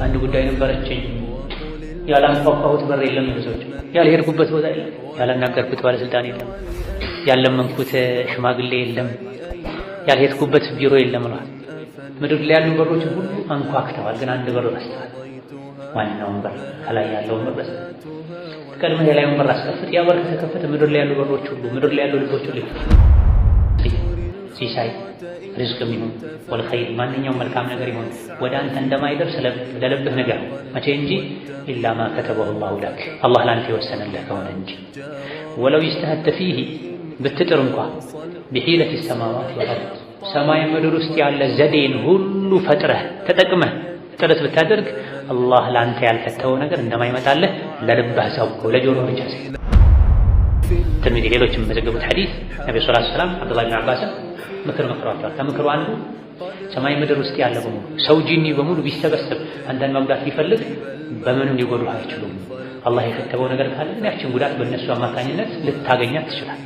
አንድ ጉዳይ ነበረችኝ ያላንኳኳሁት በር የለም ብዙዎች ያልሄድኩበት ቦታ የለም ያላናገርኩት ባለስልጣን የለም ያለመንኩት ሽማግሌ የለም ያልሄድኩበት ቢሮ የለም ነው። ምድር ላይ ያሉ በሮች ሁሉ አንኳክተዋል፣ ግን አንድ በር ረስተዋል። ዋናውን በር ከላይ ያለውን በር ረስተዋል። ቀድመህ የላዩን በር አስከፍት። ያ በር ከተከፈተ ምድር ላይ ያሉ በሮች ሁሉ ምድር ላይ ያሉ ልቦች ሁሉ ሲሳይ ሪዝቅም ይሁን ወልኸይር ማንኛውም መልካም ነገር ይሁን ወደ አንተ እንደማይደርስ ለልብህ ነገር መቼ እንጂ ኢላ ማ ከተበሁ ላሁ ለክ አላህ ለአንተ የወሰነልህ ከሆነ እንጂ ወለው ይስተሀተ ፊህ ብትጥር እንኳ ቢሒለት ሰማዋት ወልአርድ ሰማይ ምድር ውስጥ ያለ ዘዴን ሁሉ ፈጥረህ ተጠቅመህ ጥረት ብታደርግ አላህ ለአንተ ያልከተወው ነገር እንደማይመጣልህ ለልብህ አሳውቀው፣ ለጆሮ ብቻ ሳይሆን። ትርሚዚ ሌሎችም የመዘገቡት ሐዲስ ነብዩ ሰለላሁ ዐለይሂ ወሰለም አብዱላህ ብን አባስን ምክር መክረዋቸዋል። ከምክሩ አንዱ ሰማይ ምድር ውስጥ ያለ በሙሉ ሰው ጂኒ በሙሉ ቢሰበሰብ አንተን መጉዳት ቢፈልግ በምንም ሊጎዱህ አይችሉም። አላህ የከተበው ነገር ካለ ያችን ጉዳት በእነሱ አማካኝነት ልታገኛት ትችላል።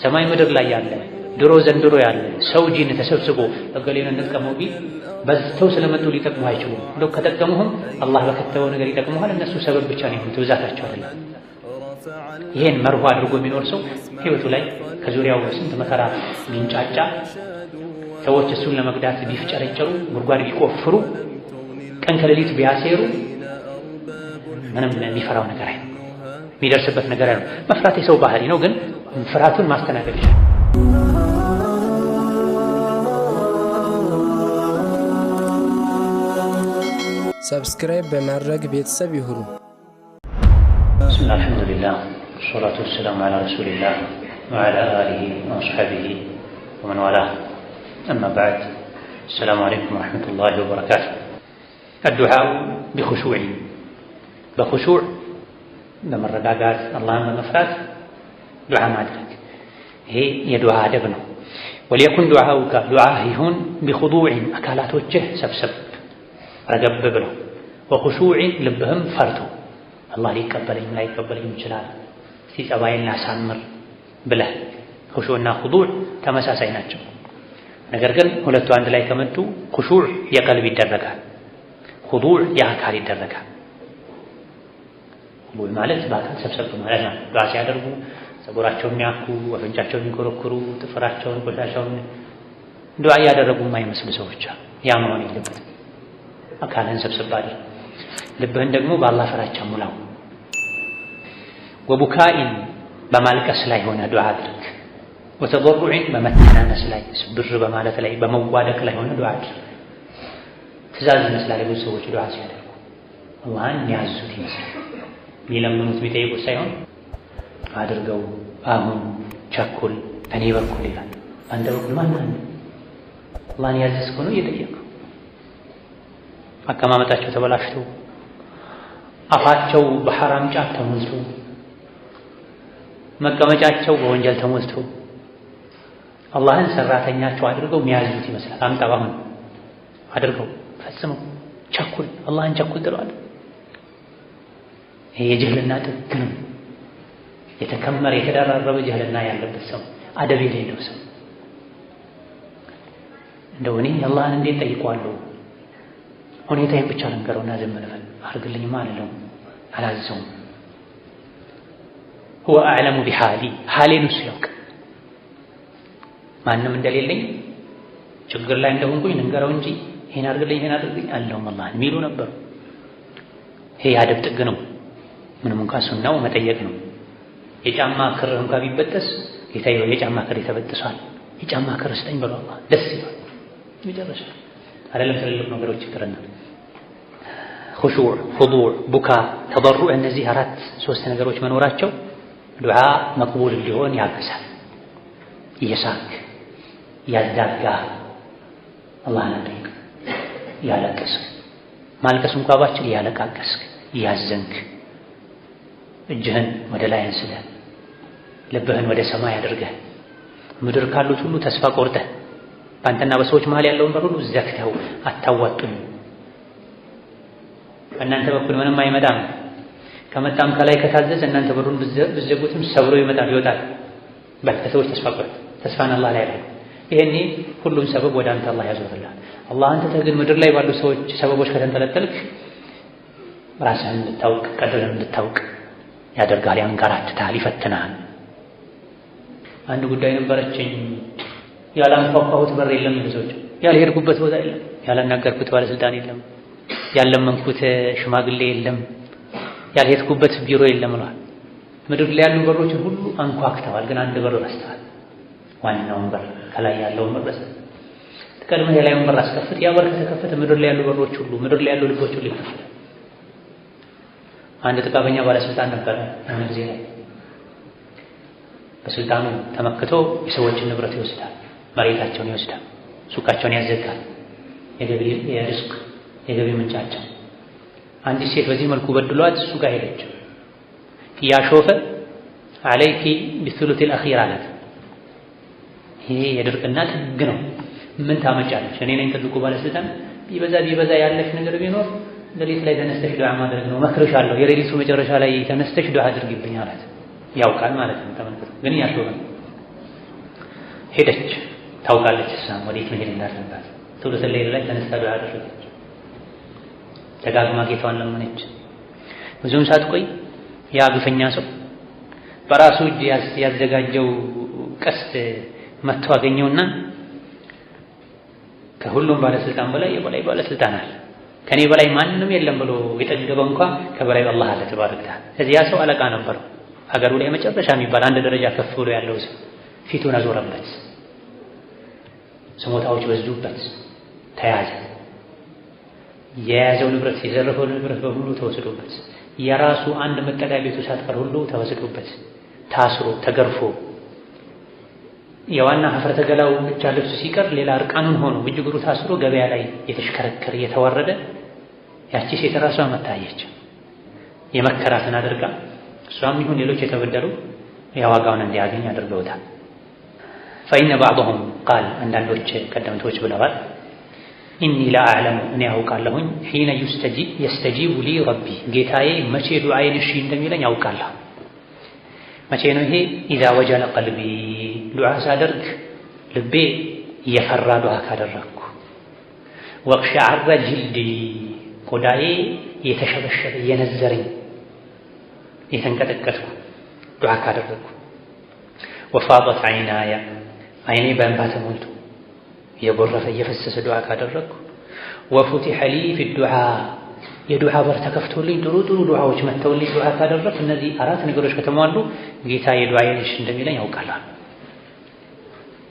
ሰማይ ምድር ላይ ያለ ድሮ ዘንድሮ ያለ ሰው ጂን ተሰብስቦ እገሌን እንጥቀመው ቢል በዝተው ስለመጡ ሊጠቅሙ አይችሉም። እንደው ከጠቀሙህም አላህ በከተበው ነገር ይጠቅሙሃል። እነሱ ሰበብ ብቻ ነው የሚሆኑት፣ ብዛታቸው አይደለም። ይሄን መርሁ አድርጎ የሚኖር ሰው ህይወቱ ላይ ከዙሪያው ስንት መከራ ቢንጫጫ ሰዎች እሱን ለመግዳት ቢፍጨረጨሩ ጉድጓድ ቢቆፍሩ ቀን ከሌሊት ቢያሴሩ ምንም የሚፈራው ነገር አይደለም፣ የሚደርስበት ነገር አይደለም። መፍራት የሰው ባህሪ ነው፣ ግን ፍርሃቱን ማስተናገድ ይችላል። ሰብስክራይብ በማድረግ ቤተሰብ ይሁኑ። ብስሚላህ አልሐምዱሊላህ ወሰላቱ ወሰላሙ ዐላ ረሱሊላህ ወዐላ አሊሂ ወአስሐቢሂ ወመን ዋላህ አማ በዕድ። አሰላሙ ዐለይኩም ወረሕመቱላሂ ወበረካቱህ። አዱዓኡ ቢኹሹዕ በኹሹዕ በመረጋጋት አላህን በመፍራት ዱዓ ማድረግ ይሄ የዱዓ አደብ ነው። ወሊየኩን ዱዓኡከ ዱዓህ ይሁን ቢኹዱዕን አካላቶችህ ሰብሰብ ረገብ ብለው ወኹሹዕን ልብህም ፈርቶ አላህ ሊቀበለኝም ላይቀበለኝም ይችላል እስቲ ጸባይን ላሳምር ብለህ። ኹሹዕና ኹዱዕ ተመሳሳይ ናቸው። ነገር ግን ሁለቱ አንድ ላይ ከመጡ ኹሹዕ የቀልብ ይደረጋል፣ ኹዱዕ የአካል ይደረጋል። ኹዱዕ ማለት በአካል ሰብሰብ ማለት ነው። ዱዓ ሲያደርጉ ፀጉራቸውን የሚያኩ አፍንጫቸውን የሚኮረኩሩ ጥፍራቸውን ቆሻሻውን ዱዓ እያደረጉ የማይመስሉ ሰዎች ያ መሆን የለበትም። አካልህን ሰብሰብ አድርግ፣ ልብህን ደግሞ በአላህ ፍራቻ ሙላው። ወቡካኢን በማልቀስ ላይ ሆነ ዱዓ አድርግ። ወተضرعን በመተናነስ ላይ ስብር በማለት ላይ በመዋደቅ ላይ ሆነ ዱዓ አድርግ። ትእዛዝ ይመስላል ብዙ ሰዎች ዱዓ ሲያደርጉ አላህን የሚያዙት ይመስላል፣ የሚለምኑት የሚጠይቁት ሳይሆን አድርገው አሁን ቸኩል በእኔ በኩል ይላል። አንተ በኩል ማን አለ? አላህን ያዘዝከ ነው እየጠየቁ አቀማመጣቸው ተበላሽቶ አፋቸው በሐራም ጫት ተሞልቶ መቀመጫቸው በወንጀል ተሞልቶ አላህን ሰራተኛቸው አድርገው የሚያዙት ይመስላል። አምጣ አሁን አድርገው ፈጽመው ቸኩል አላህን ቸኩል ትለዋለህ። ይሄ የጅህልና ጥግ ነው። የተከመረ የተደራረበ ጅህልና ያለበት ሰው፣ አደብ የሌለው ሰው እንደው እኔ አላህን እንዴት ጠይቀዋለሁ? ሁኔታዬን ብቻ ልንገረውና ዝም ልበል? አድርግልኝማ አልለውም፣ አላዘውም። ሁወ አዕለሙ ቢሓሊ ሓሌን እሱ ያውቅ። ማንም እንደሌለኝ ችግር ላይ እንደሆንኩኝ ልንገረው እንጂ ይሄን አድርግልኝ ይሄን አድርግልኝ አልለውም አላህን የሚሉ ነበሩ። ይሄ አደብ ጥግ ነው። ምንም እንኳን ሱናው መጠየቅ ነው። የጫማ ክር እንኳን ቢበጠስ ጌታዬ የጫማ ክር ተበጥሷል፣ የጫማ ክር ስጠኝ ብሎ አላህ ደስ ይላል። መጨረሻ አይደለም ትልልቅ ነገሮች ይቅርና ኹሹዕ፣ ኹዱዕ፣ ቡካ፣ ተضرع እነዚህ ሶስት ነገሮች መኖራቸው ዱዓ መቅቡል እንዲሆን ያግዛል። እየሳክ ያዳጋህ አላህን ጠይቅ፣ ያለቀስክ ማልቀስ እንኳን ባችል ያለቃቀስክ ያዘንክ እጅህን ወደ ላይ አንስተህ ልብህን ወደ ሰማይ አድርገህ ምድር ካሉት ሁሉ ተስፋ ቆርጠህ በአንተና በሰዎች መሃል ያለውን በር ሁሉ ዘግተው አታዋጡኝ፣ በእናንተ በኩል ምንም አይመጣም፣ ከመጣም ከላይ ከታዘዝ እናንተ በሩን ብትዘጉትም ሰብሮ ይወጣል በል ከሰዎች ተስፋ ቆርጥ፣ ተስፋን አላህ ላይ አድርግ። ይሄኔ ሁሉም ሰበብ ወደ አንተ አላህ ያዞርልሃል። አላህን ትተህ ግን ምድር ላይ ባሉ ሰዎች ሰበቦች ከተንጠለጠልክ ራስህን እንድታውቅ ቀድርህን እንድታውቅ ያደርጋል፣ ያንከራትታል፣ ይፈትናል። አንድ ጉዳይ ነበረችኝ ያላንኳኳሁት በር የለም፣ ብዙዎች ያልሄድኩበት ቦታ የለም፣ ያላናገርኩት ባለስልጣን የለም፣ ያለመንኩት ሽማግሌ የለም፣ ያልሄድኩበት ቢሮ የለም ብለዋል። ምድር ላይ ያሉ በሮችን ሁሉ አንኳክተዋል፣ ግን አንድ በር ረስተዋል። ዋናውን በር ከላይ ያለውን በር ረስተዋል። ቀድመህ የላዩን በር አስከፍት። ያ በር ከተከፈተ ምድር ላይ ያሉ በሮች ሁሉ ምድር ላይ ያሉ ልቦች ሁሉ ይከፈታሉ። አንድ ጥቃበኛ ባለስልጣን ነበረ። ያን ጊዜ ላይ በስልጣኑ ተመክቶ የሰዎችን ንብረት ይወስዳል፣ መሬታቸውን ይወስዳል፣ ሱቃቸውን ያዘጋል፣ የገቢ ምንጫቸው። አንዲት ሴት በዚህ መልኩ በድሏት እሱ ጋር ሄደች። ያሾፈ አለይኪ ቢሱሉት الأخير አላት። ይሄ የድርቅና ጥግ ነው። ምን ታመጫለሽ? እኔ ነኝ ትልቁ ባለስልጣን። ቢበዛ ያለሽ ነገር ቢኖር ሌሊት ላይ ተነስተሽ ዱዓ ማድረግ ነው፣ መክርሻለሁ። የሌሊቱ መጨረሻ ላይ ተነስተሽ ዱዓ አድርጊብኝ አላት። ያውቃል ማለት ነው። ተመልከቱ። ግን ያሾፈ ሄደች። ታውቃለች እሷም ወዴት መሄድ እንዳለባት። ሱሉት الليل ላይ ተነስታ ዱዓ አደረገች። ደጋግማ ጌታዋን ለመነች። ብዙም ሳትቆይ ያ ግፈኛ ሰው በራሱ እጅ ያዘጋጀው ቀስት መጥቶ አገኘውና ከሁሉም ባለስልጣን በላይ የበላይ ባለስልጣን አለ፣ ከኔ በላይ ማንም የለም ብሎ የጠገበ እንኳን ከበላይ አላህ አለ ተባረከ። ስለዚህ ያ ሰው አለቃ ነበር። ሀገሩ ላይ መጨረሻ የሚባል አንድ ደረጃ ከፍ ብሎ ያለው ሰው ፊቱን አዞረበት። ስሞታዎች በዙበት፣ ተያዘ። የያዘው ንብረት የዘረፈው ንብረት በሙሉ ተወስዶበት፣ የራሱ አንድ መጠለያ ቤቱ ሳትቀር ሁሉ ተወስዶበት፣ ታስሮ ተገርፎ የዋና ሀፍረተ ገላው ብቻ ልብሱ ሲቀር ሌላ እርቃኑን ሆኖ እጅ እግሩ ታስሮ ገበያ ላይ የተሽከረከረ የተዋረደ። ያቺ ሴት ራሷ መታየች። የመከራትን አድርጋ እሷም ይሁን ሌሎች የተበደሉ የዋጋውን እንዲያገኝ አድርገውታል። ፈኢነ ባዕضሁም ቃል አንዳንዶች ቀደምቶች ብለዋል ኢኒ ለአዕለሙ እኔ ያውቃለሁኝ ሒነ የስተጂቡ ሊ ረቢ ጌታዬ መቼ ዱዓዬን እሺ እንደሚለኝ ያውቃለሁ። መቼ ነው ይሄ? ኢዛ ወጀለ ቀልቢ ዱዓ ሳደርግ ልቤ እየፈራ ዱዓ ካደረግኩ፣ ወቅሸዐረ ጅልዲ ቆዳዬ የተሸበሸበ የነዘረኝ የተንቀጠቀጥኩ ዱዓ ካደረግኩ፣ ወፋበት ዐይናያ አይኔ በእንባ ተሞልቶ የጎረፈ እየፈሰሰ ዱዓ ካደረግኩ፣ ወፉቲሐ ሊ ፊ ዱዓ የዱዓ በር ተከፍቶልኝ ጥሩ ዱዓዎች መተውልኝ ዱዓ ካደረግኩ፣ እነዚህ አራት ነገሮች ከተሟሉ ጌታ የዱዓዬን እሺ እንደሚለኝ ያውቃለሁ።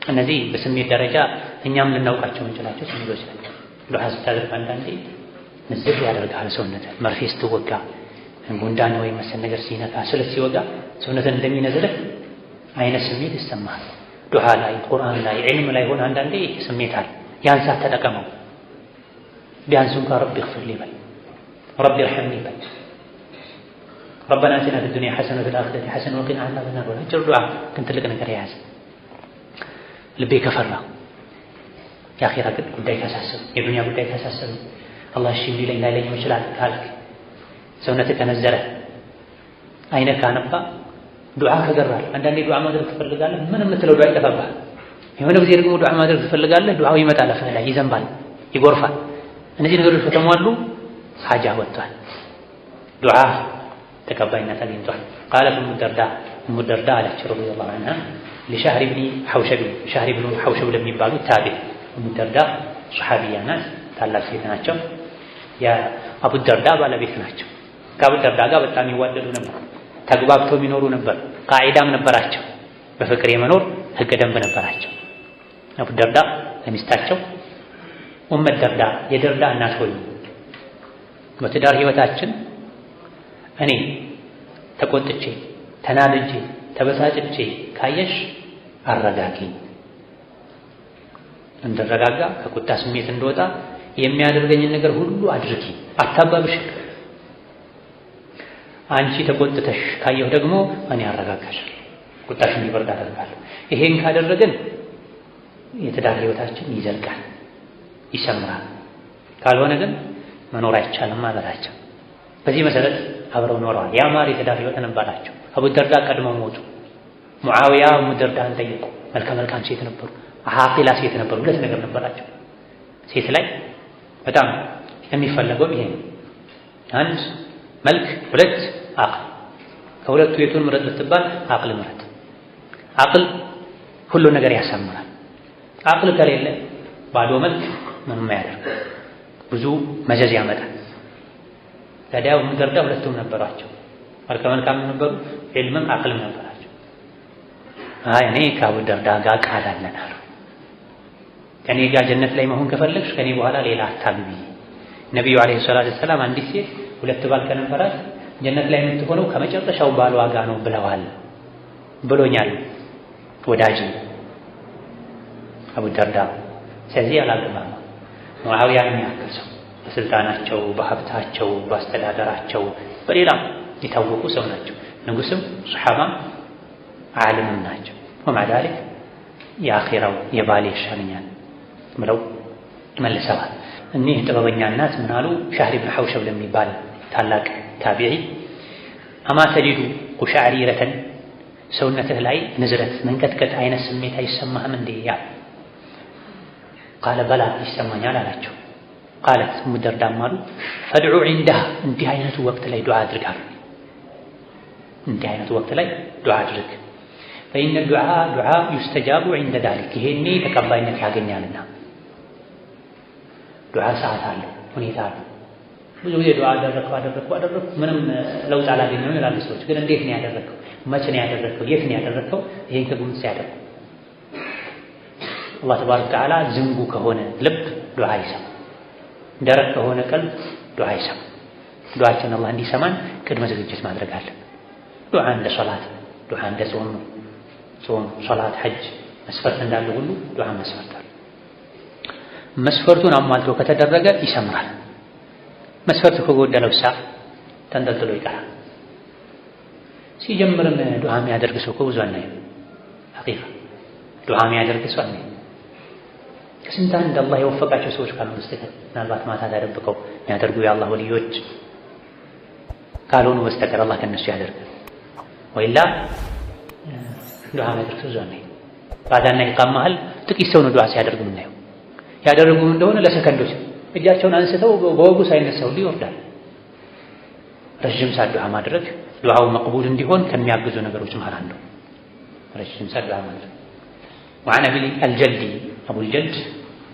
እነዚህ በስሜት ደረጃ እኛም ልናውቃቸው እንችላቸው ስሜቶች ናቸው። ዱዓ ስታደርግ አንዳንዴ ንዝር ያደርጋል ሰውነት። መርፌ ስትወጋ፣ ጉንዳን ወይ መሰል ነገር ሲነካ፣ ስለት ሲወጋ ሰውነትን እንደሚነዝርህ አይነት ስሜት ይሰማል። ዱዓ ላይ፣ ቁርአን ላይ፣ ዒልም ላይ ሆነ አንዳንዴ ስሜት አለ። ያን ሰዓት ተጠቀመው። ቢያንስ እንኳን ረቢ እግፊር ሊ በል፣ ረቢ እርሐምኒ በል፣ ረበና አቲና ፊ ዱንያ ሐሰነ ወፊል አኺረቲ ሐሰነ ወቂና ዐዛበን ናር። አጭር ዱዓ ግን ትልቅ ነገር የያዘ ልቤ ከፈራ የአኺራ ጉዳይ ካሳሰብ፣ የዱንያ ጉዳይ ካሳሰብ፣ አላህ እሺ ሊለኝ ላይለኝም ይችላል ካልክ፣ ሰውነትህ ከነዘረ፣ አይነህ ካነባ፣ ዱዓ ከገራል። አንዳንዴ ዱዓ ማድረግ ትፈልጋለህ፣ ምን የምትለው ዱዓ ይጠፋብሃል። የሆነ ጊዜ ደግሞ ዱዓ ማድረግ ትፈልጋለህ፣ ዱዓው ይመጣል፣ አፍህ ላይ ይዘንባል፣ ይጎርፋል። እነዚህ ነገሮች ከተሟሉ ሐጃ ወጥቷል፣ ዱዓ ተቀባይነት አግኝቷል። ቃለት ኡሙ ደርዳ አለች ረዲየላሁ ዐንሃ ለሻህር ብኒ ሐውሸብ፣ ሻህር ብኑ ሐውሸብ ለሚባሉ ታቢዕ። ኡሙ ደርዳ ሱሐቢያ ናት፣ ታላቅ ሴት ናቸው። የአቡ ደርዳ ባለቤት ናቸው። ከአቡ ደርዳ ጋር በጣም ይዋደዱ ነበር፣ ተግባብተው የሚኖሩ ነበር። ቃዒዳም ነበራቸው፣ በፍቅር የመኖር ህገ ደንብ ነበራቸው። አቡ ደርዳ ለሚስታቸው ኡሙ ደርዳ የደርዳ እናት ሆይ በትዳር ህይወታችን እኔ ተቆጥቼ ተናድጄ ተበሳጭቼ ካየሽ አረጋጊኝ፣ እንድረጋጋ ከቁጣ ስሜት እንደወጣ የሚያደርገኝን ነገር ሁሉ አድርጊ፣ አታባብሽ። አንቺ ተቆጥተሽ ካየሁ ደግሞ እኔ አረጋጋሻለሁ፣ ቁጣሽ እንዲበርድ አደርጋለሁ። ይሄን ካደረግን የትዳር ህይወታችን ይዘልቃል፣ ይሰምራል። ካልሆነ ግን መኖር አይቻልም ማለታቸው። በዚህ መሰረት አብረው ኖረዋል። ያማረ የትዳር ህይወት ነበራቸው። አቡ ደርዳ ቀድመው ሞቱ። ሙዓዊያ ኡሙ ደርዳን ጠየቁ። መልካም ሴት ነበሩ፣ አቂላ ሴት ነበሩ። ሁለት ነገር ነበራቸው። ሴት ላይ በጣም የሚፈለገው ይሄ ነው። አንድ መልክ፣ ሁለት አቅል። ከሁለቱ የቱን ምረጥ ብትባል አቅል ምረጥ። አቅል ሁሉ ነገር ያሳምራል። አቅል ከሌለ ባዶ መልክ ምንም አያደርግ፣ ብዙ መዘዝ ያመጣል። ታዲያ ኡሙ ደርዳ ሁለቱም ነበሯቸው፣ መልከ መልካም ነበሩ፣ ዒልምም አቅልም ነበራቸው። እኔ ከአቡ ደርዳ ጋር ቃል አለን አሉ። ከኔ ጋር ጀነት ላይ መሆን ከፈለግሽ ከኔ በኋላ ሌላ አታግቢ። ነቢዩ ዓለይሂ ሰላቱ ወሰላም አንዲት ሴት ሁለት ባል ከነበራት ጀነት ላይ የምትሆነው ከመጨረሻው ባሏ ጋር ነው ብለዋል ብሎኛል ወዳጅ አቡ ደርዳ። ስለዚህ አላገባም። ሙዓዊያ የሚያክል ሰው በስልጣናቸው፣ በሀብታቸው፣ በአስተዳደራቸው በሌላም የታወቁ ሰው ናቸው። ንጉስም ሰሓባም ዓለምም ናቸው። ወማዕ ዛሊክ የአኺራው የባሌ ይሻለኛል ብለው መልሰዋል። እኒህ ጥበበኛ እናት ምን አሉ? ሻህር ብን ሐውሸብ ለሚባል ታላቅ ታቢዒ አማ ተጂዱ ቁሻዕሪረተን ሰውነትህ ላይ ንዝረት መንቀጥቀጥ አይነት ስሜት አይሰማህም እንዴ? ያል ቃለ በላ ይሰማኛል አላቸው። ቃለት ኡሙ ደርዳም አሉ ፈድዑ ዒንደሃ እንዲህ አይነቱ ወቅት ላይ ዱዓ አድርጋሉ። እንዲህ አይነቱ ወቅት ላይ ዱዓ አድርግ። ፈኢነ ዱዓ ዩስተጃቡ ዒንደ ዛሊክ ይሄኔ ተቀባይነት ያገኛልና። ዱዓ ሰዓት አለው፣ ሁኔታ አለው። ብዙ ጊዜ ዱዓ አደረግኩ ምንም ለውጥ አላገኘሁም ይላሉ ሰዎች። ግን እንዴት ነው ያደረግከው? መቼ ነው ያደረግከው? የት ነው ያደረግከው? ይሄን ከግምት ሲያደርጉ አላህ ተባረከ ወተዓላ ዝንጉ ከሆነ ልብ ዱዓ ይሰማ፣ ደረቅ ከሆነ ቀልብ ዱዓ ይሰማ። ዱዓችን አላህ እንዲሰማን ቅድመ ዝግጅት ማድረግ አለን። ዱዓ እንደ ሶላት፣ ዱዓ እንደ ጾም ነው። ጾም፣ ሶላት፣ ሐጅ መስፈርት እንዳለ ሁሉ ዱዓ መስፈርት አለ። መስፈርቱን አሟልቶ ከተደረገ ይሰምራል። መስፈርቱ ከጎደለው ተንጠልጥሎ ይቀራል። ሲጀምርም ዱዓ የሚያደርግ ሰው እኮ ብዙ አናይም። ሐቂቃ ዱዓ የሚያደርግ ሰው አናይም። ከስንት አንድ አላህ የወፈቃቸው ሰዎች ካሉ በስተቀር ምናልባት ማታ ተደብቀው የሚያደርጉ የአላህ ወልዮች ካልሆኑ በስተቀር አላህ ከነሱ ያደርጋል። ወይላ ዱዓ የሚያደርግ ሰው ብዙ አናይም። ባዳና ኢቃም መሃል ጥቂት ሰው ነው ዱዓ ሲያደርግ የምናየው። ያደረጉም እንደሆነ ለሰከንዶች እጃቸውን አንስተው በወጉ ሳይነሳው ይወርዳል። ረጅም ሰዓት ዱዓ ማድረግ ዱዓው መቅቡል እንዲሆን ከሚያግዙ ነገሮች መሃል አንዱ ረጅም ሰዓት ዱዓ ማድረግ። وعن أبي الجلد أبو الجلد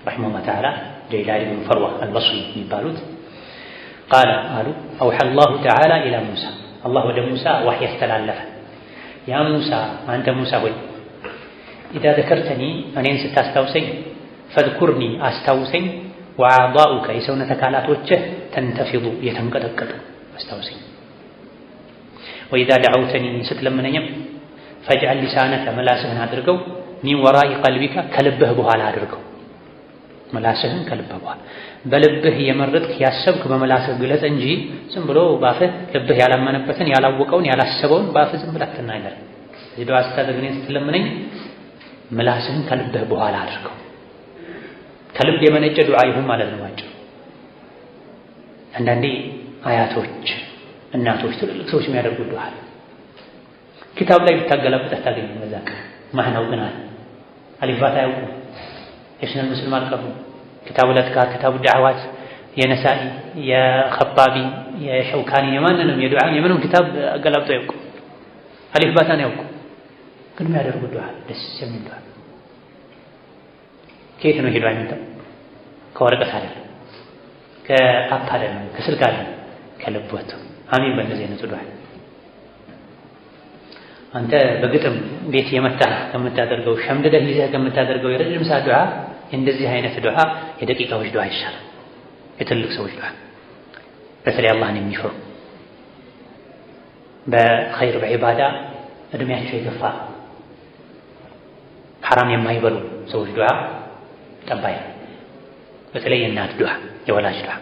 رحمه الله تعالى جيلان بن فروة البصري የሚባሉት قال أوحى الله تعالى إلى موسى الله ወደ ሙሳ ወህይ ያስተላለፈ ያ ሙሳ አንተ ሙሳ ሆይ إذا ذكرتني እኔን ስታስታውሰኝ ፈዝኩርኒ አስታውሰኝ ወአዕዳኡከ የሰውነት አካላቶችህ ተንተፊዱ የተንቀጠቀጡ አስታውሰኝ። ወኢዛ ደዐውተኒ ስትለምነኝም ፈጅዐል ሊሳነከ መላስህን አድርገው ሚን ወራኢ ቀልቢከ ከልብህ በኋላ አድርገው። መላስህን ከልብህ በኋላ በልብህ የመረጥክ ያሰብክ በመላስህ ግለጽ እንጂ ዝም ብሎ ባፍህ ልብህ ያላመነበትን ያላወቀውን ያላሰበውን ባፍህ ዝም ብለህ አትናገር። እዚህ ዱዓ ስታደርግ እኔን ስትለምነኝ መላስህን ከልብህ በኋላ አድርገው። ከልብ የመነጨ ዱዓ ይሁን ማለት ነው። አንዳንዴ አያቶች፣ እናቶች፣ ትልልቅ ሰዎች የሚያደርጉት ዱዓ ኪታብ ላይ ብታገላብጥ አታገኝም። በዛ ማህናው ግን አለ አሊፋት አያውቁም። የሽነል ሙስሊም አልቀፉ ኪታቡ ለትካር፣ ኪታቡ ዳዕዋት የነሳኢ፣ የኸባቢ፣ የሸውካኒ የማንንም የዱዓ የምንም ኪታብ አገላብጦ ያውቁ አሊፋታን ያውቁ። ግን የሚያደርጉት ዱዓ ደስ የሚል ዱዓ ከየት ነው ሄዶ አይመጣም? ከወረቀት አይደለም፣ ከአፕ አይደለም፣ ከስልክ አይደለም፣ ከልብ ወጥቶ አሚን በእንደዚህ አይነቱ ዱዓ። አንተ በግጥም ቤት የመታህ ከምታደርገው ሸምድደህ ይዘህ ከምታደርገው የረጅም ሰዓት ዱዓ እንደዚህ አይነት ዱዓ የደቂቃዎች ዱዓ ይሻላል። የትልቅ ሰዎች ዱዓ በተለይ አላህን የሚፈሩ በኸይር በዒባዳ እድሜያቸው የገፋ ሐራም የማይበሉ ሰዎች ዱዓ ጠባይ። በተለይ የእናት ዱዓ፣ የወላጅ ዱዓ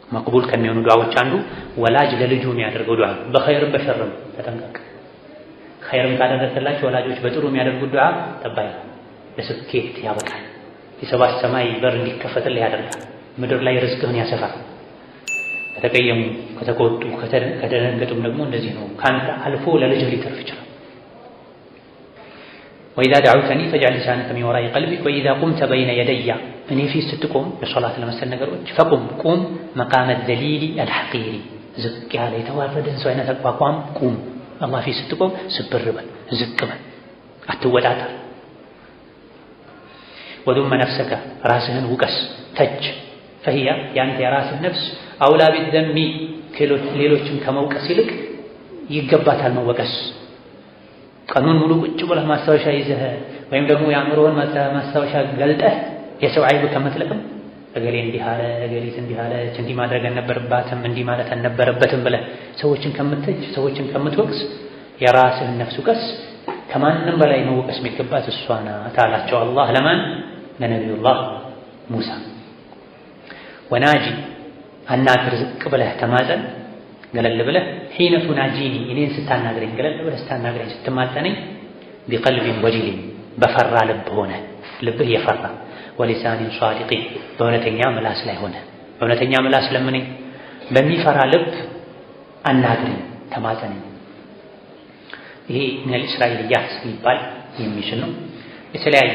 መቅቡል ከሚሆኑ ዱዓዎች አንዱ ወላጅ ለልጁ የሚያደርገው ዱዓ። በኸይርም በሸርም ተጠንቀቅ። ኸይርም ካደረገላቸው ወላጆች በጥሩ የሚያደርጉት ዱዓ ጠባይ ለስኬት ያበቃል። የሰባት ሰማይ በር እንዲከፈትልህ ያደርጋል። ምድር ላይ ርዝቅህን ያሰፋል። ከተቀየሙ፣ ከተቆጡ፣ ከደነገጡም ደግሞ እንደዚህ ነው። ካንተ አልፎ ለልጅህ ሊተርፍ ይችላል። ወኢዛ ደዐውተኒ ፈጅዐል ሊሳነከ ሚን ወራኢ ቀልቢክ ወኢዛ ቁምተ በይነ የደየ እኔ ፊት ስትቆም ለሶላት ለመሰል ነገሮች ፈቁም ቁም መቃመ ዘሊሊ አልሐቂሪ ዝቅ ያለ የተዋረደን ሰው አይነት አቋቋም ቁም። አላህ ፊት ስትቆም ስብር በል ዝቅ በል አትወጣጣር። ወዱመ ነፍሰከ ራስህን ውቀስ ተች ፈሂያ ያንተ የራስህ ነፍስ አውላ ቢዘሚ ሌሎችን ከመውቀስ ይልቅ ይገባታል መወቀስ። ቀኑን ሙሉ ቁጭ ብለህ ማስታወሻ ይዘህ ወይም ደግሞ የአእምሮህን ማስታወሻ ገልጠህ የሰው አይብ ከምትለቅም እገሌ እንዲህ አለ እገሌት እንዲህ አለች እንዲህ ማድረግ አልነበረባትም እንዲህ ማለት አልነበረበትም ብለህ ሰዎችን ከምትተች ሰዎችን ከምትወቅስ የራስህን ነፍስ ውቀስ። ከማንም በላይ መወቀስ የሚገባት እሷ ናት አላቸው አላህ ለማን ለነቢዩላህ ሙሳ። ወናጂ አናግር ዝቅ ብለህ ተማጸን ገለል ብለህ ሒነ ቱናጂኒ እኔን ስታናግረኝ ገለል ብለህ ስታናግረኝ ስትማጸነኝ ቢቀልቢን ወጂሊን በፈራ ልብ ሆነ ልብህ የፈራ ወሊሳኒን ሷዲቂን በእውነተኛ ምላስ ላይ ሆነ በእውነተኛ ምላስ ለምነኝ በሚፈራ ልብ አናግረኝ ተማጸነኝ። ይሄ ሚነል እስራኤልያት ሊባል የሚችል ነው። የተለያዩ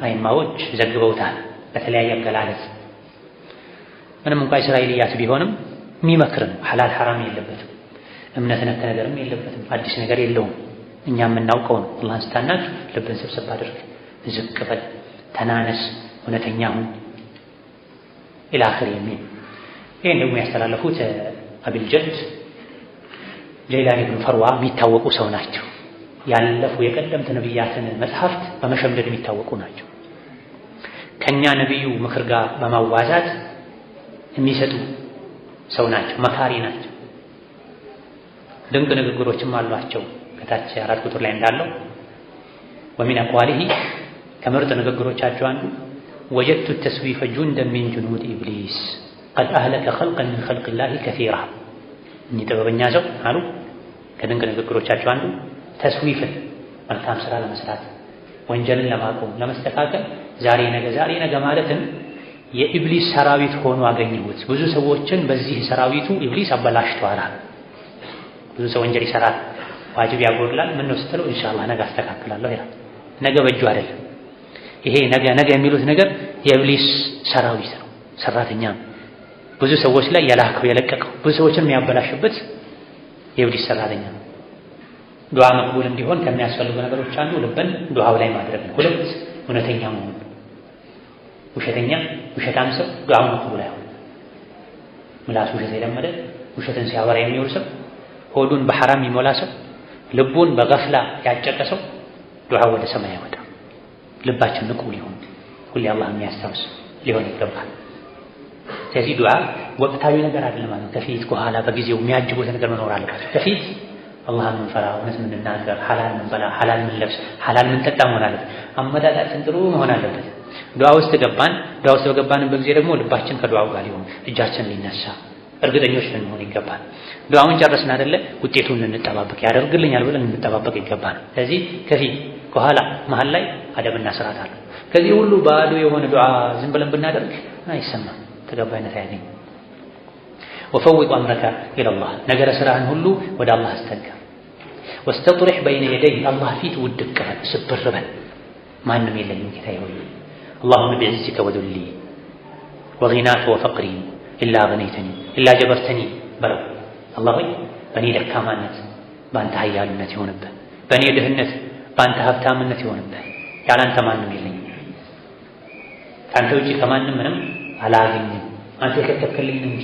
አይማዎች ዘግበውታል በተለያየ አገላለጽ። ምንም እንኳን እስራኤልያት ቢሆንም የሚመክር ነው። ሐላል ሐራም የለበትም፣ እምነት ነክ ነገርም የለበትም፣ አዲስ ነገር የለውም። እኛ የምናውቀው ነው። አላህን ስታናግር ልብን ሰብሰብ አድርግ፣ ዝቅ በል፣ ተናነስ፣ እውነተኛ ሁን ኢላ አኺር የሚል ይሄን ደግሞ ያስተላለፉት አብልጀድ ጀይላኒ ብን ፈርዋ የሚታወቁ ሰው ናቸው። ያለፉ የቀደምት ነቢያትን መጽሐፍት በመሸምደድ የሚታወቁ ናቸው። ከኛ ነቢዩ ምክር ጋር በማዋዛት የሚሰጡ ሰው ናቸው። መካሪ ናቸው። ድንቅ ንግግሮችም አሏቸው። ከታች 4 ቁጥር ላይ እንዳለው ወሚን አቅዋሊሂ ከምርጥ ንግግሮቻቸው አንዱ ወጀድቱ ተስዊፈ ጁንደን ሚን ጁኑድ ኢብሊስ ቀድ አህለከ ኸልቀን ሚን ኸልቂላሂ ከሲራ። እኚህ ጥበበኛ ሰው አሉ ከድንቅ ንግግሮቻቸው አንዱ ተስዊፍን መልካም ስራ ለመስራት ወንጀልን ለማቆም ለመስተካከል ዛሬ ነገ ማለትን የኢብሊስ ሰራዊት ሆኖ አገኘሁት። ብዙ ሰዎችን በዚህ ሰራዊቱ ኢብሊስ አበላሽቷል። ብዙ ሰው ወንጀል ይሰራል፣ ዋጅብ ያጎድላል። ምን ነው ስትለው ኢንሻአላህ ነገ አስተካክላለሁ ይላል። ነገ በእጁ አይደለም። ይሄ ነገ የሚሉት ነገር የኢብሊስ ሰራዊት ነው፣ ሰራተኛ ነው። ብዙ ሰዎች ላይ የላከው የለቀቀው ብዙ ሰዎችን የሚያበላሽበት የኢብሊስ ሰራተኛ ነው። ዱዓ መቅቡል እንዲሆን ከሚያስፈልጉ ነገሮች አንዱ ልብን ዱዓው ላይ ማድረግ ነው። 2 እውነተኛ መሆን። ውሸታም ሰው ዱዓው መቅቡል አይሆንም። ምላሱ ውሸት የለመደ ውሸትን ሲያወራ የሚውል ሰው፣ ሆዱን በሐራም የሚሞላ ሰው፣ ልቡን በገፍላ ያጨቀ ሰው ዱዓው ወደ ሰማይ አይወጣም። ልባችን ንቁ ሊሆን ሁሌ አላህ የሚያስታውስ ሊሆን ይገባል። ስለዚህ ዱዓ ወቅታዊ ነገር አይደለም ማለት ከፊት ከኋላ በጊዜው የሚያጅቡት ነገር መኖር አለበት። ከፊት አላህን ምንፈራ እውነት ምንናገር ሐላል ምንበላ ሐላል ምንለብስ ሐላል ምንጠጣ መሆን አለበት። አመጣጣችን ጥሩ መሆን አለበት። ዱዓ ውስጥ በገባንበት ጊዜ ደግሞ ልባችን ከዱዓው ጋር ሊሆን እጃችን ሊነሳ እርግጠኞች ልንሆን ይገባል። ዱዓውን ጨረስን አይደለ ውጤቱን ልንጠባበቅ ያደርግልኛል ብለን ልንጠባበቅ ይገባል። ስለዚህ ከፊት ከኋላ መሀል ላይ አደብና ስርዓት አለ። ከዚህ ሁሉ ባዶ የሆነ ዱዓ ዝም ብለን ብናደርግ አይሰማም፣ ተቀባይነት አያገኝም። ወፈውጥ አምረከ ኢለላህ ነገረ ስራህን ሁሉ ወደ አላህ አስጠጋ። ወስተጥሪሕ በይነ የደይ አላህ ፊት ውድቅ በል ስብር በል። ማንም የለኝም ጌታዬ ሆይ አላሁመ ቢዕዝከ ወዱሊ ወጊናከ ወፈቅሪ ኢላ ገነይተኒ ኢላ ጀበርተኒ በለው። አላህ ሆይ በእኔ ደካማነት በአንተ ኃያልነት ይሆንብህ፣ በእኔ ድህነት በአንተ ሀብታምነት ይሆንብህ። ያላንተ ማንም የለኝም፣ ከአንተ ውጪ ከማንም ምንም አላገኝም። አንተ የከተብክልኝ እንጂ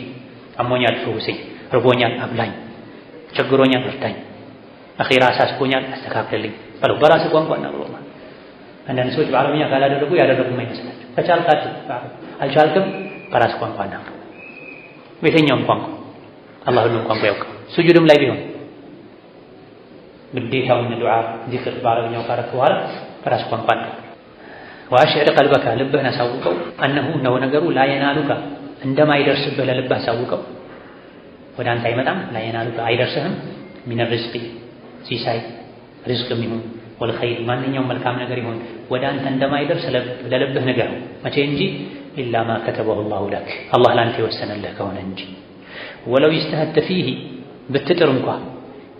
አሞኛል ፈውሰኝ፣ ርቦኛል አብላኝ፣ ቸግሮኛል እርዳኝ፣ አኺራ አሳስቦኛል አስተካክልልኝ በለው። በራስህ ቋንቋ እና ብሎ ማለት አንዳንድ ሰዎች በአረብኛ ካላደረጉ ያደረጉ አይመስላቸው። ከቻልካት አልቻልክም በራስህ ቋንቋ እና በየትኛውም ቋንቋ አላህ ሁሉም ቋንቋ ያውቃል። ሱጁድም ላይ ቢሆን ግዴታውን ዱዓ ዚክር በአረብኛው ካረክ በኋላ በራስህ ቋንቋ እና ወአሽዕር ቀልበከ ልብህን አሳውቀው እነሆ ነገሩ ላየናሉከ እንደማይደርስብህ ለልብህ አሳውቀው። ወደ አንተ አይመጣም ላየናሉከ አይደርስህም። ሚን ርዝቂ ሲሳይ ርዝቅም ይሁን ወልኸይር ማንኛውም መልካም ነገር ይሁን ወደ አንተ እንደማይደርስ ለልብህ ንገረው። መቼ እንጂ ኢላ ማ ከተበሁ ላሁ ለክ አላህ ለአንተ የወሰነልህ ከሆነ እንጂ። ወለው ይስተሀተ ፊህ ብትጥር እንኳ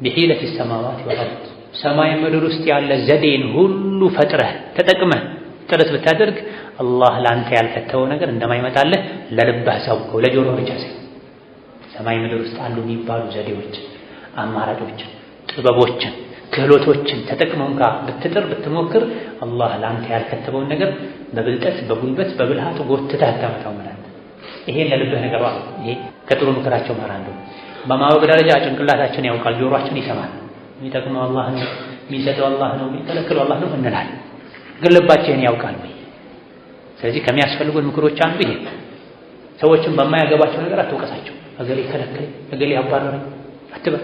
ቢሒለት ሰማዋት ወልአርድ ሰማይ ምድር ውስጥ ያለ ዘዴን ሁሉ ፈጥረህ ተጠቅመህ ጥረት ብታደርግ አላህ ላንተ ያልከተበው ነገር እንደማይመጣልህ ለልብህ አሳውቀው፣ ለጆሮ ብቻ ሳይሆን ሰማይ ምድር ውስጥ አሉ የሚባሉ ዘዴዎች፣ አማራጮችን፣ ጥበቦችን፣ ክህሎቶችን ተጠቅመው እንኳ ብትጥር ብትሞክር አላህ ላንተ ያልከተበውን ነገር በብልጠት በጉልበት በብልሃት ጎትተህ አታመጣው ማለት ነው። ይሄን ለልብህ ነገር ዋል። ይሄ ከጥሩ ምክራቸው ማራ እንደው በማወቅ ደረጃ ጭንቅላታችን ያውቃል፣ ጆሮአችን ይሰማል። የሚጠቅመው አላህ ነው፣ የሚሰጠው አላህ ነው፣ የሚከለክለው አላህ ነው እንላለን። ግን ልባችን ያውቃል ወይ? ስለዚህ ከሚያስፈልጉን ምክሮች አንዱ ይሄ። ሰዎችን በማያገባቸው ነገር አትወቀሳቸው። እገሌ ከለከለ፣ እገሌ አባረረኝ አትበል።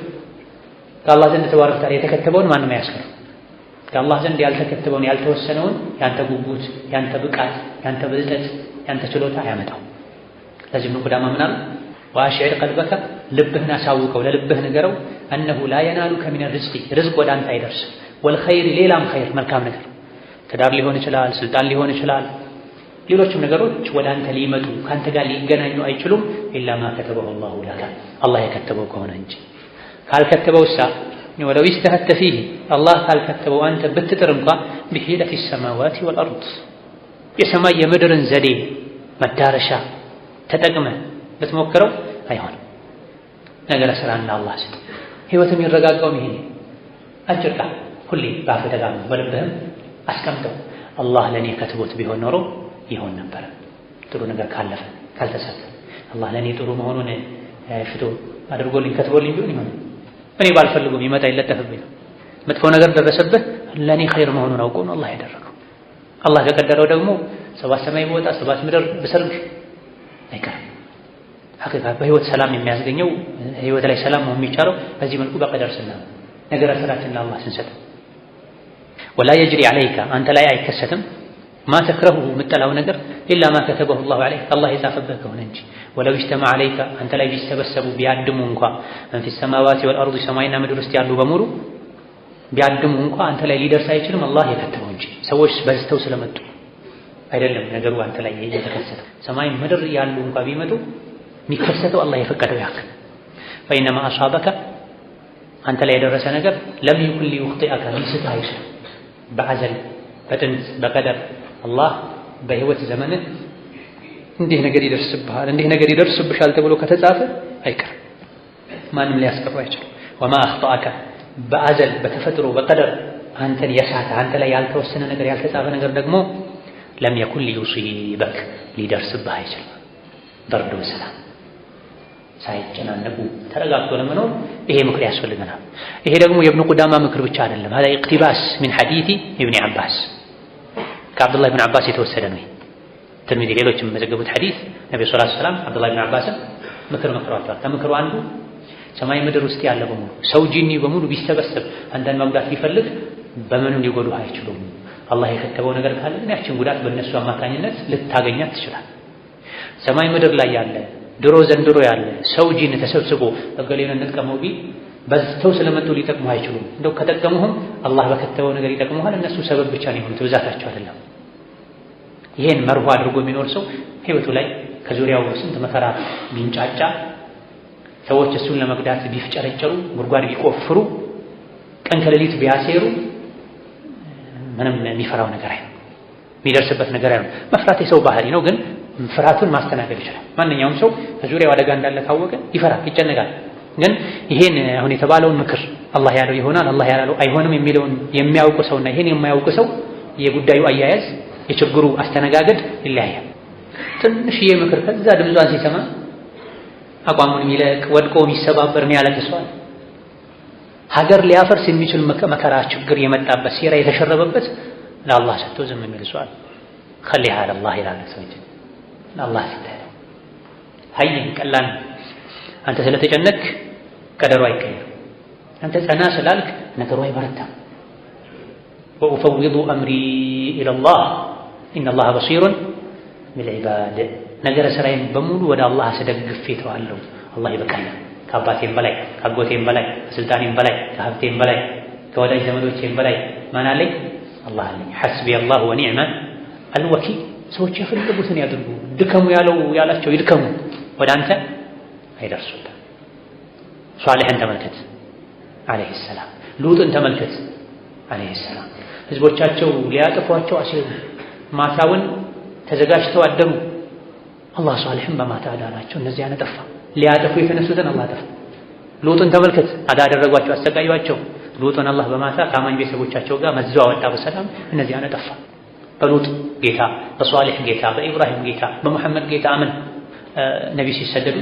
ከአላህ ዘንድ ተባረከ ወተዓላ የተከተበውን ማንም አያስከረው። ከአላህ ዘንድ ያልተከተበውን ያልተወሰነውን ያንተ ጉጉት፣ ያንተ ብቃት፣ ያንተ ብልጠት፣ ያንተ ችሎታ አያመጣው። ለዚህ ነው ቁዳማ ምናል ወአሽዕር ቀልበከ ልብህን አሳውቀው፣ ለልብህ ንገረው እነሁ ላ የናሉከ ሚነ ርዝቅ ወደ አንተ አይደርስም፣ ወልኸይር ሌላም ኸይር መልካም ነገር ትዳር ሊሆን ይችላል፣ ስልጣን ሊሆን ይችላል፣ ሌሎችም ነገሮች ወደ አንተ ሊመጡ ከአንተ ጋር ሊገናኙ አይችሉም ኢላ ማ ከተበሁ ላሁ ለከ አላህ የከተበው ከሆነ እንጂ። ካልከተበውሳ ወለው ኢጅተሀድተ ፊህ አላህ ካልከተበው አንተ ብትጥር እንኳ ቢሂለቲ ሰማዋቲ ወልአርድ የሰማይ የምድርን ዘዴ መዳረሻ ተጠቅመህ ብትሞክረው አይሆንም። ነገረ ስራና አላህ ስጥ። ህይወት የሚረጋጋው ይሄ አጭር ቃል ሁሌ በአፍህ ደጋግመህ በልብህም አስቀምጠው። አላህ ለእኔ ከትቦት ቢሆን ኖሮ ይሆን ነበር። ጥሩ ነገር ካለፈ ካልተሳካ አላህ ለእኔ ጥሩ መሆኑን ሽቶ አድርጎልኝ ከትቦልኝ ቢሆን ይሆን። እኔ ባልፈልጉም ይመጣ ይለጠፍብኝ ነው። መጥፎ ነገር ደረሰብህ ለእኔ ኸይር መሆኑን አውቆ ነው አላህ ያደረገው። አላህ ከቀደረው ደግሞ ሰባት ሰማይ በወጣ ሰባት ምድር ብሰርግ አይቀርም። ሐቂቃ በህይወት ሰላም የሚያስገኘው ህይወት ላይ ሰላም ነው የሚቻለው በዚህ መልኩ በቀደር ስናም ነገረ ስራችን ለአላህ ስንሰጥ። ወላ የጅሪ ዐለይከ አንተ ላይ አይከሰትም ማ ተክረሁ የምጠላው ነገር ኢላ ማ ከተበሁ ላሁ ዐለይከ አላህ የጻፈብህ ከሆነ እንጂ። ወለው ኢጅተመዐ ዐለይከ አንተ ላይ ቢሰበሰቡ ቢያድሙ እንኳ መን ፊ ሰማዋቲ ወልአርድ ሰማይና ምድር ውስጥ ያሉ በሙሉ ቢያድሙ እንኳ አንተ ላይ ሊደርስ አይችልም አላህ የከተበው እንጂ። ሰዎች በዝተው ስለመጡ አይደለም ነገሩ አንተ ላይ የተከሰተው። ሰማይ ምድር ያሉ እንኳ ቢመጡ የሚከሰተው አላህ የፈቀደው ያክል። ፈኢነማ አሷበከ አንተ ላይ የደረሰ ነገር ለም ይኩን ሊዩኽጢአከ ሊስትህ አይችልም። በአዘል በጥንት በቀደር አላህ በህይወት ዘመንህ እንዲህ ነገር ይደርስብሃል እንዲህ ነገር ይደርስብሻል ተብሎ ከተጻፈ አይቀርም፣ ማንም ሊያስቀረው አይችልም። ወማ አኽጠአከ በአዘል በተፈጥሮ በቀደር አንተን የሳተ አንተ ላይ ያልተወሰነ ነገር ያልተጻፈ ነገር ደግሞ ለም የኩን ሊዩሲበክ ሊደርስብህ አይችልም። በርዶ በሰላም ሳይጨናነቁ ተረጋግቶ ለመኖር ይሄ ምክር ያስፈልገናል። ይሄ ደግሞ የኢብኑ ቁዳማ ምክር ብቻ አይደለም። هذا اقتباس من حديث ابن عباس ከአብዱላህ ብን አባስ የተወሰደ ነው። ትርሚዚ ሌሎችም የመዘገቡት ሐዲስ ነብዩ ሰለላሁ ዐለይሂ ወሰለም አብዱላህ ብን አባስን ምክር መክረዋቸዋል። ከምክሩ አንዱ ሰማይ ምድር ውስጥ ያለ በሙሉ ሰው ጂኒ በሙሉ ቢሰበሰብ አንተን መጉዳት ቢፈልግ በምንም ሊጎዱህ አይችሉም። አላህ የከተበው ነገር ካለ ግን ያችን ጉዳት በእነሱ አማካኝነት ልታገኛት ትችላል። ሰማይ ምድር ላይ ያለ ድሮ ዘንድሮ ያለ ሰው ጂን ተሰብስቦ እገሌን እንጥቀመው ቢል በዝተው ስለመጡ ሊጠቅሙህ አይችሉም። እንደው ከጠቀሙህም አላህ በከተበው ነገር ይጠቅሙሃል። እነሱ ሰበብ ብቻ ነው የሆኑት፣ ብዛታቸው አይደለም። ይሄን መርሁ አድርጎ የሚኖር ሰው ህይወቱ ላይ ከዙሪያው ስንት መከራ ቢንጫጫ፣ ሰዎች እሱን ለመግዳት ቢፍጨረጨሩ፣ ጉድጓድ ቢቆፍሩ፣ ቀን ከሌሊት ቢያሴሩ ምንም የሚፈራው ነገር አይደለም። የሚደርስበት ነገር አይደለም። መፍራት የሰው ባህሪ ነው፣ ግን ፍርሃቱን ማስተናገድ ይችላል። ማንኛውም ሰው ከዙሪያው አደጋ እንዳለ ካወቀ ይፈራል፣ ይጨነቃል። ግን ይሄን አሁን የተባለውን ምክር አላህ ያለው ይሆናል አላህ ያለው አይሆንም የሚለውን የሚያውቁ ሰውና ይሄን የማያውቁ ሰው የጉዳዩ አያያዝ የችግሩ አስተነጋገድ ይለያያል። ትንሽዬ ምክር ከዛ ድምጿን ሲሰማ አቋሙን የሚለቅ ወድቆ የሚሰባበር የሚያለቅስ ሰው፣ ሀገር ሊያፈርስ የሚችል መከራ ችግር የመጣበት ሴራ የተሸረበበት ለአላህ ሰጥቶ ዝም የሚል ሰው ኸሊሃ ለላህ ይላል። ሰው እንጂ ለአላህ ሲታይ ሀይን ቀላል አንተ ስለተጨነቅ ቀደሩ አይቀየርም። አንተ ጸና ስላልክ ነገሩ አይበረታም። ወኡፈውዱ አምሪ ኢለላህ ኢነላህ በሲሩን ቢልዒባድ ነገረ ስራዬን በሙሉ ወደ አላህ አስደግፌ ተዋለሁ። አላህ ይበቃኛል። ከአባቴም በላይ ከአጎቴም በላይ ከስልጣኔም በላይ ከሀብቴም በላይ ከወዳጅ ዘመዶቼም በላይ ማን አለኝ? አላህ አለኝ። ሐስቢ አላህ ወኒዕመ አልወኪል። ሰዎች የፈለጉትን ያድርጉ፣ ድከሙ ያላቸው ይድከሙ፣ ወደ አንተ አይደርሱም። ሷሊሕን ተመልከት አለይሂ ሰላም፣ ሉጥን ተመልከት አለይሂ ሰላም። ህዝቦቻቸው ሊያጠፏቸው አሲሩ ማታውን ተዘጋጅተው አደሩ። አላህ ሷሊህን በማታ አዳናቸው። እነዚያን አጠፋ። ሊያጠፉ የተነሱትን አላህ አጠፋ። ሉጥን ተመልከት፣ አዳደረጓቸው፣ አሰቃዩአቸው። ሉጥን አላህ በማታ ከአማኝ ቤተሰቦቻቸው ጋር መዞ አወጣ በሰላም። እነዚያን አጠፋ። በሉጥ ጌታ፣ በሷሊህ ጌታ፣ በኢብራሂም ጌታ፣ በሙሐመድ ጌታ አመን ነቢ ሲሰደዱ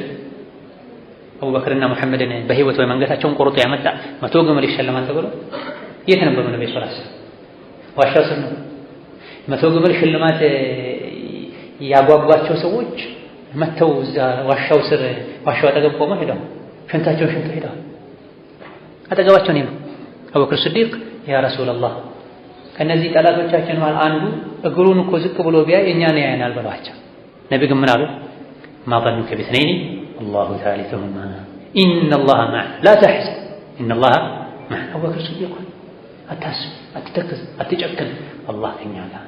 አቡበክርና ሙሐመድን በህይወት ወይ መንገታቸውን ቆርጦ ያመጣ 100 ግመል ይሸለማል ተብሎ የት ነበሩ ነብዩ ሰለላሁ ዐለይሂ ወሰለም? ዋሻው ስር ነው። 100 ግመል ሽልማት ያጓጓቸው ሰዎች መተው እዛ ዋሻው ስር ዋሻው አጠገብ ቆመው ሄደው ሽንታቸውን ሽንተው ሄደው አጠገባቸው ነው። አቡበክር ሲዲቅ ያ ረሱላህ ከነዚህ ጠላቶቻችን ማለት አንዱ እግሩን እኮ ዝቅ ብሎ ቢያይ እኛን ያየናል በሏቸው። ነቢ ግን ምን አሉ? ማ ظنك باثنين الله ثالثهما إن الله معنا لا تحزن إن الله معنا። አቡበክር ሲዲቅ አታስብ፣ አትተክዝ፣ አትጨክን፣ አላህ ከኛ ጋር።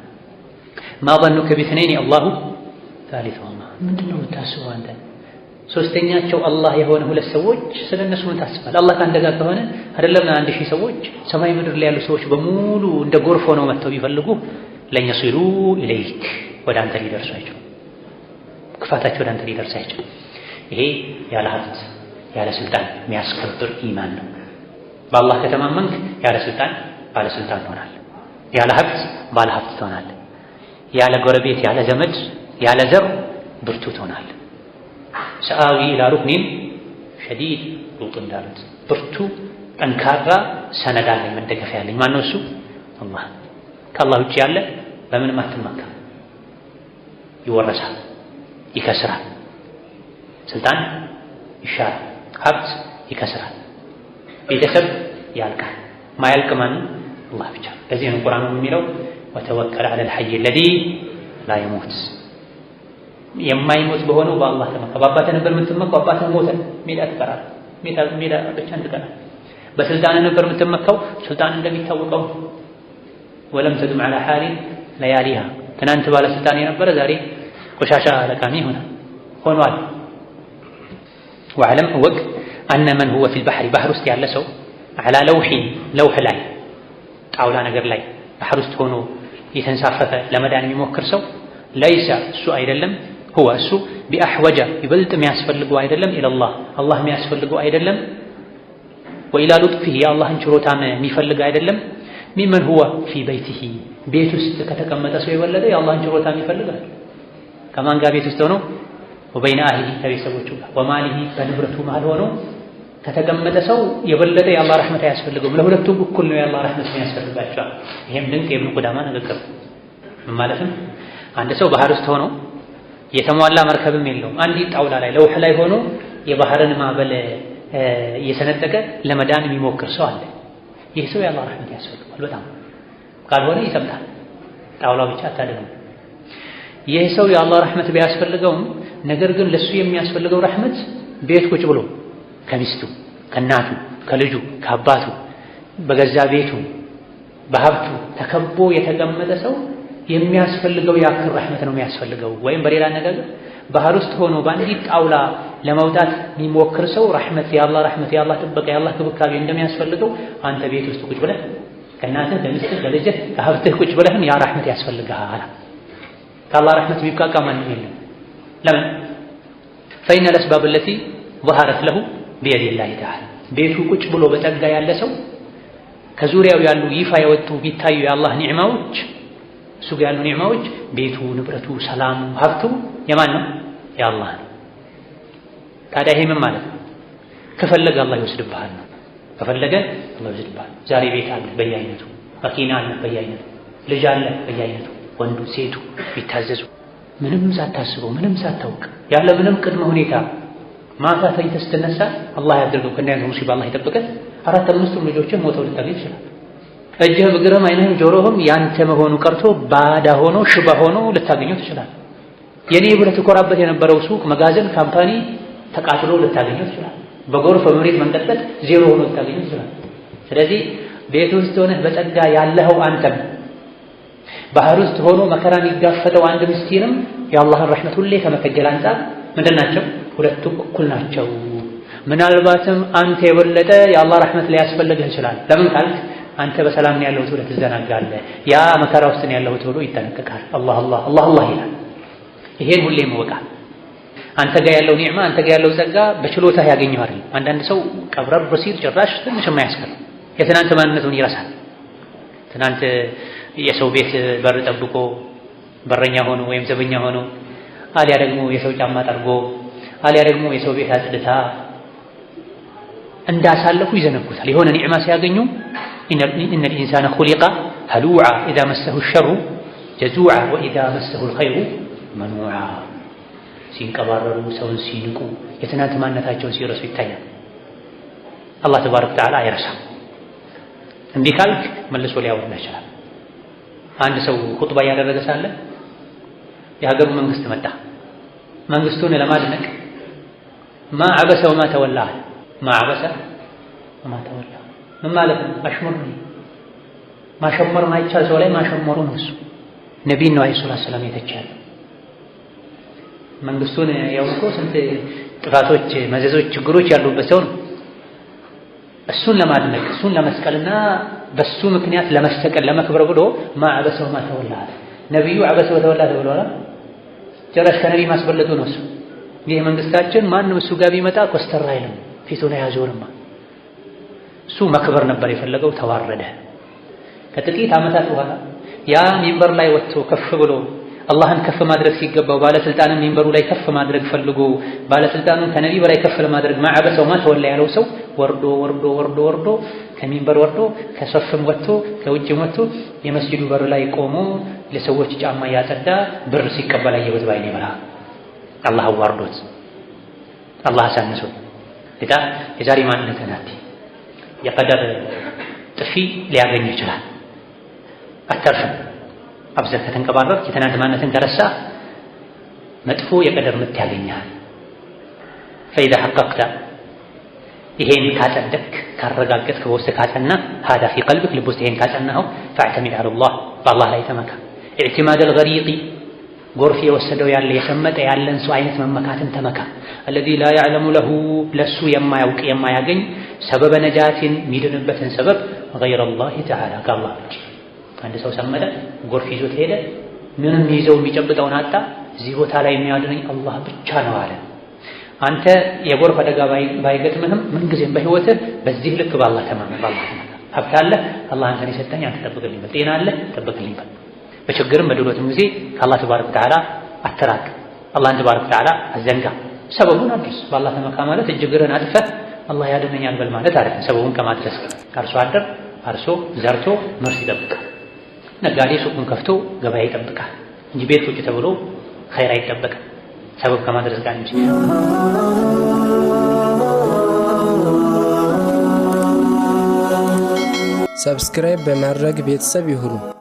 ማ ظنك باثنين الله ثالثهما ምንድነው የምታስበው አንተ? ሶስተኛቸው አላህ የሆነ ሁለት ሰዎች ስለነሱ ምን ታስባለህ? አላህ ካንተ ጋር ከሆነ አይደለም 1000 ሰዎች ሰማይ ምድር ላይ ያሉ ሰዎች በሙሉ እንደ ጎርፍ ሆነው መጥተው ቢፈልጉ ለየሲሉ ኢለይክ ወደ አንተ ሊደርሱ አይችሉም። ክፋታቸው ወደ አንተ ሊደርስ አይችልም። ይሄ ያለ ሀብት ያለ ስልጣን የሚያስከብር ኢማን ነው። በአላህ ከተማመንክ ያለ ስልጣን ባለስልጣን ትሆናለህ። ያለ ሀብት ባለ ሀብት ትሆናለህ። ያለ ጎረቤት ያለ ዘመድ ያለ ዘር ብርቱ ትሆናለህ። ሰአዊ ኢላ ሩክኒን ሸዲድ ሉጥ እንዳሉት ብርቱ ጠንካራ ሰነድ አለኝ መደገፊያ ያለኝ። ማነው እሱ? አላህ። ከአላህ ውጭ ያለ በምንም አትመካ። ይወረሳል፣ ይከስራል፣ ስልጣን ይሻራል፣ ሀብት ይከስራል፣ ቤተሰብ ያልቃል። ማያልቅ ማንም አላህ ብቻ። ለዚህ ነው ቁርአኑ የሚለው ወተወከል ዐለል ሐይ አለዚ ላ የሙት፣ የማይሞት በሆነው በአላህ ተመካ። በአባትህ ነበር የምትመካው፣ አባትህ ሞተ፣ ሜዳ ትቀራለህ፣ ሜዳ ብቻህን ትቀራለህ። በስልጣንህ ነበር የምትመካው፣ ስልጣን እንደሚታወቀው ወለም ተዱም ዐላ ሐሊን ለያሊሃ፣ ትናንት ባለስልጣን የነበረ ዛሬ ቆሻሻ ለቃሚ ሆኗል። ወዕለም እወቅ አነ መን ሁወ ፊል ባህሪ፣ ባህር ውስጥ ያለ ሰው ዐላ ለውሕ ላይ ጣውላ ነገር ላይ ባህር ውስጥ ሆኖ የተንሳፈፈ ለመዳን የሚሞክር ሰው ለይሰ እሱ አይደለም ሁወ እሱ ቢአሕወጀ ይበልጥ የሚያስፈልገው አይደለም ኢለላህ አላህ የሚያስፈልገው አይደለም ወኢላ ሉጥፊሂ የአላህን ችሮታም የሚፈልግ አይደለም ሚመን ሁወ ፊ በይቲሂ ቤት ውስጥ ከተቀመጠ ሰው የበለጠ የአላህን ችሮታ ይፈልጋል። ከማን ጋር ቤት ውስጥ ሆኖ ወበይነ አህሊሂ ከቤተሰቦቹ ጋር ወማሊሂ በንብረቱ መሃል ሆኖ ከተቀመጠ ሰው የበለጠ የአላህ ረሕመት አያስፈልገውም። ለሁለቱም እኩል ነው የአላህ ረሕመት የሚያስፈልጋቸው። ይሄም ድንቅ የኢብኑ ቁዳማ ንግግር ማለትም አንድ ሰው ባህር ውስጥ ሆኖ የተሟላ መርከብም የለውም፣ አንዲት ጣውላ ላይ ለውሕ ላይ ሆኖ የባህርን ማዕበል እየሰነጠቀ ለመዳን የሚሞክር ሰው አለ። ይህ ሰው የአላህ ረሕመት ያስፈልገዋል በጣም ካልሆነ ይሰምጣል። ጣውላው ብቻ አታድነው። ይህ ሰው የአላህ ረሕመት ቢያስፈልገውም ነገር ግን ለሱ የሚያስፈልገው ረሕመት ቤት ቁጭ ብሎ ከሚስቱ ከእናቱ ከልጁ ከአባቱ በገዛ ቤቱ በሀብቱ ተከቦ የተቀመጠ ሰው የሚያስፈልገው ያክል ረሕመት ነው የሚያስፈልገው። ወይም በሌላ አነጋገር ባህር ውስጥ ሆኖ በአንዲት ጣውላ ለመውጣት የሚሞክር ሰው ረሕመት የአላህ ረሕመት የአላህ ጥበቃ የአላህ ክብካቤ እንደሚያስፈልገው አንተ ቤት ውስጥ ቁጭ ብለህ ከእናትህ ከሚስትህ ከልጅህ ከሀብትህ ቁጭ ብለህም ያ ረሕመት ያስፈልግሃል። ከአላህ ረሕመት የሚብቃቃ ማንም የለም። ለምን? ፈኢነ ልአስባብ አለቲ ظهرت له بيد الله تعالى ቤቱ ቁጭ ብሎ በጸጋ ያለ ሰው ከዙሪያው ያሉ ይፋ የወጡ ቢታዩ የአላህ ኒዕማዎች እሱ ጋር ያሉ ኒዕማዎች ቤቱ፣ ንብረቱ፣ ሰላሙ፣ ሀብቱ የማን ነው? የአላህ ነው። ታዲያ ይሄ ምን ማለት ነው? ከፈለገ አላህ ይወስድብሃል ነው። ከፈለገ አላህ ይወስድብሃል። ዛሬ ቤት አለ በየአይነቱ፣ መኪና አለ በየአይነቱ፣ ልጅ አለ በየአይነቱ፣ ወንዱ ሴቱ ቢታዘዙ ምንም ሳታስበው ምንም ሳታውቅ ያለ ምንም ቅድመ ሁኔታ ማታ ተኝተህ ስትነሳ አላህ ያድርገው ከእንዲህ ሙሲባ አላህ ይጠብቀን 4-5 ልጆችን ሞተው ልታገኝ ይችላል። እጅህም እግርህም ዓይንህም ጆሮህም ያንተ መሆኑ ቀርቶ ባዳ ሆኖ ሽባ ሆኖ ልታገኘው ትችላለህ። የኔ ብለህ ትኮራበት የነበረው ሱቅ፣ መጋዘን፣ ካምፓኒ ተቃጥሎ ልታገኘው ትችላለህ። በጎርፍ በመሬት መንቀጥቀጥ ዜሮ ሆኖ ልታገኘው ትችላለህ። ስለዚህ ቤት ውስጥ ሆነህ በጸጋ ያለኸው አንተም ባህር ውስጥ ሆኖ መከራ የሚጋፈጠው አንድ ምስኪንም የአላህን ረሕመት ሁሌ ከመከጀል አንጻር ምንድን ናቸው? ሁለቱም እኩል ናቸው። ምናልባትም አንተ የበለጠ የአላህ ረሕመት ሊያስፈልግህ ይችላል። ለምን ካልክ አንተ በሰላም ነው ያለሁት ብለህ ትዘናጋለህ። ያ መከራ ውስጥ ነው ያለሁት ብሎ ይጠነቀቃል። አላህ አላህ አላህ አላህ ይላል። ይሄን ሁሌ መወቃል። አንተ ጋር ያለው ኒዕማ አንተ ጋር ያለው ጸጋ በችሎታ ያገኘው አይደል። አንዳንድ ሰው ቀብረር ሲል ጭራሽ ትንሽ የማያስከር የትናንት ማንነቱን ይረሳል። ትናንት የሰው ቤት በር ጠብቆ በረኛ ሆኖ ወይም ዘበኛ ሆኖ አሊያ ደግሞ የሰው ጫማ ጠርጎ አሊያ ደግሞ የሰው ቤት አጽድታ እንዳሳለፉ ይዘነጉታል። የሆነ ኒዕማ ሲያገኙ ኢነል ኢንሳነ ኹሊቀ ሀሉዓ ኢዛ መሰሁ ሸሩ ጀዙዓ ወኢዛ መሰሁ ልኸይሩ መኑዓ። ሲንቀባረሩ ሰውን ሲንቁ የትናንት ማንነታቸውን ሲረሱ ይታያል። አላህ ተባረከ ወተዓላ አይረሳም። እምቢ ካልክ መልሶ ሊያወጣ ይችላል። አንድ ሰው ኹጥባ እያደረገ ሳለ የሀገሩ መንግስት መጣ። መንግስቱን ለማድነቅ ማ ዐበሰ ወማ ተወላ ማ ዐበሰ ወማ ተወላ ምን ማለት ነው? አሽሙር ነው። ማሸመር ማይቻል ሰው ላይ ማሸመሩ ነው። እሱ ነቢይ ነው አለይሂ ሰላቱ ወሰላም የተቻለ መንግስቱን ያውቆ ስንት ጥፋቶች፣ መዘዞች፣ ችግሮች ያሉበት ሰው ነው። እሱን ለማድነቅ እሱን ለመስቀልና በሱ ምክንያት ለመሰቀል ለመክበር ብሎ ማ ዐበሰ ወማ ተወላ ነብዩ ዐበሰ ወተወላ ተብሏል። ጭራሽ ከነቢይ ማስበለጡ ነው። እሱ ይህ መንግስታችን ማንም እሱ ጋር ቢመጣ ኮስተር አይልም፣ ፊቱን ያዞርማ። እሱ መክበር ነበር የፈለገው፣ ተዋረደ። ከጥቂት ዓመታት በኋላ ያ ሚንበር ላይ ወጥቶ ከፍ ብሎ አላህን ከፍ ማድረግ ሲገባው ባለስልጣንን ሚንበሩ ላይ ከፍ ማድረግ ፈልጎ ባለስልጣኑን ከነቢይ በላይ ከፍ ለማድረግ ማ ዐበሰ ወማ ተወላ ያለው ሰው ወርዶ ከሚንበር ወርዶ ከሰፍም ወጥቶ ከውጭም ወጥቶ የመስጂዱ በር ላይ ቆሞ ለሰዎች ጫማ ያጸዳ ብር ሲቀበል አየሁት ባይኔ በላ። አላህ አዋርዶት አላህ አሳንሶት ለታ የዛሬ ማንነት ናት። የቀደር ጥፊ ሊያገኝ ይችላል። አተርፍም አብዘህ ከተንቀባረርክ የትናንት ማንነትን ከረሳ መጥፎ የቀደር ምት ያገኛል። ፈኢዛ ሐቀቅተ ይሄን ካጸደቅ ካረጋገጥክ በውስጥ ካጸና ሀዳ ፊ ቀልብክ ልብ ውስጥ ይሄን ካጸናኸው ፈዕተሚድ ዐለላህ በአላህ ላይ ተመካ። ኢዕቲማደል ገሪቂ ጎርፍ የወሰደው ያለ የሰመጠ ያለን ሰው አይነት መመካትን ተመካ። አለዚ ላ ያዕለሙ ለሁ ለሱ የማያውቅ የማያገኝ ሰበበ ነጃትን የሚድንበትን ሰበብ ገይረላሂ ተዓላ ከአላህ ውጭ። አንድ ሰው ሰመጠ፣ ጎርፍ ይዞት ሄደ፣ ምንም ይዘው የሚጨብጠውን አጣ። እዚህ ቦታ ላይ የሚያድነኝ አላህ ብቻ ነው አለ። አንተ የጎርፍ አደጋ ባይገጥምህም ምንጊዜም በህይወትህ በዚህ ልክ በአላህ ተማመን። በአላህ ተማመን። ሀብት አለ፣ አላህ አንተን የሰጠኝ አንተ ጠብቅልኝ በል። ጤና አለ፣ ጠብቅልኝ በል። በችግርም በድሎትም ጊዜ ከአላህ ተባረከ ወተዓላ አትራቅ። አላህን ተባረከ ወተዓላ አዘንጋ። ሰበቡን አድርስ። በአላህ ተመካ ማለት እጅግርህን አጥፈህ አላህ ያድነኛል በል ማለት አይደለም። ሰበቡን ከማድረስ አርሶ አደር አርሶ ዘርቶ ምርት ይጠብቃል። ነጋዴ ሱቁን ከፍቶ ገበያ ይጠብቃል እንጂ ቤት ቁጭ ተብሎ ኸይር አይጠበቅም። ሰበብ ከማድረስ ጋር እንጂ ሰብስክራይብ በማድረግ ቤተሰብ ይሁኑ።